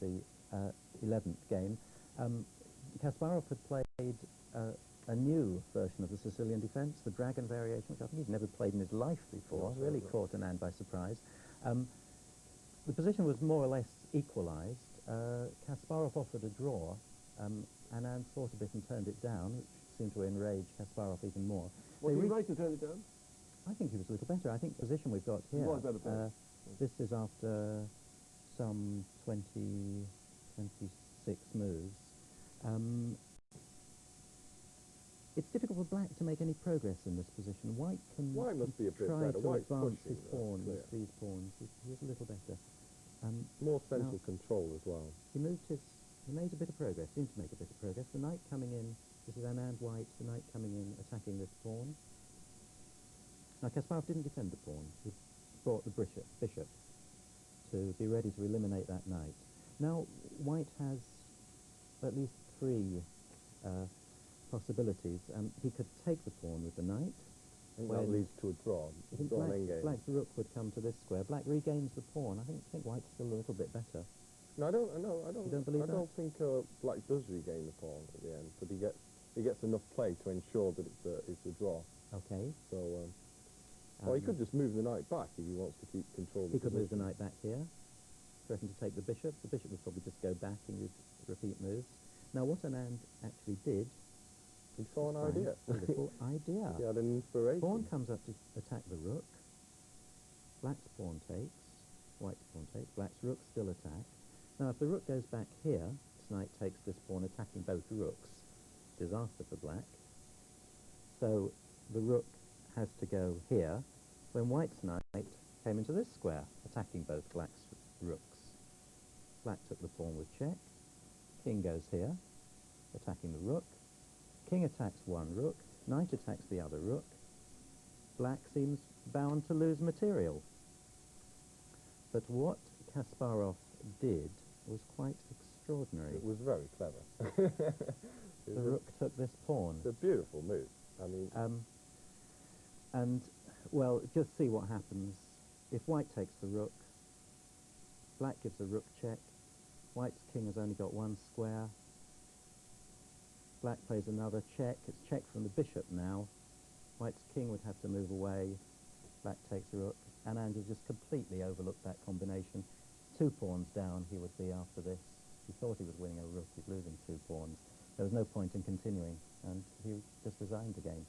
the 11th game. Kasparov had played a new version of the Sicilian defence, the dragon variation, which I think he'd never played in his life before. Really caught Anand by surprise. The position was more or less equalised. Kasparov offered a draw. Anand thought a bit and turned it down, which seemed to enrage Kasparov even more. Was he right to turn it down? I think he was a little better. I think the position we've got here, this is after some 26 moves. It's difficult for black to make any progress in this position. White must be a bit try better. to White's advance pushing, his pawns, these pawns. He's a little better. More central control as well. He made a bit of progress, seemed to make a bit of progress. The knight coming in, this is Anand White, the knight coming in, attacking this pawn. Now Kasparov didn't defend the pawn. He brought the bishop to be ready to eliminate that knight. Now White has at least three possibilities. He could take the pawn with the knight. And that leads to a draw. Black's rook would come to this square. Black regains the pawn. I think White's still a little bit better. No, I don't think Black does regain the pawn at the end, but he gets enough play to ensure that it's a draw. Okay. So, well, he could just move the knight back if he wants to keep control of the position. He could move the knight back here, threaten to take the bishop. The bishop would probably just go back and you'd repeat moves. Now, what Anand actually did... He saw an idea. Wonderful idea. He had an inspiration. Pawn comes up to attack the rook. Black's pawn takes. White's pawn takes. Black's rook still attacks. Now, if the rook goes back here, this knight takes this pawn, attacking both rooks. Disaster for black. So the rook has to go here, when White's knight came into this square, attacking both black's rooks. Black took the pawn with check. King goes here, attacking the rook. King attacks one rook. Knight attacks the other rook. Black seems bound to lose material. But what Kasparov did was quite extraordinary. It was very clever. The rook took this pawn. It's a beautiful move. I mean... and, well, just see what happens. If White takes the rook, Black gives a rook check. White's king has only got one square. Black plays another check. It's check from the bishop now. White's king would have to move away. Black takes the rook. Anand has just completely overlooked that combination. 2 pawns down he would be after this. He thought he was winning a rook. He's losing 2 pawns. There was no point in continuing, and he just resigned the game.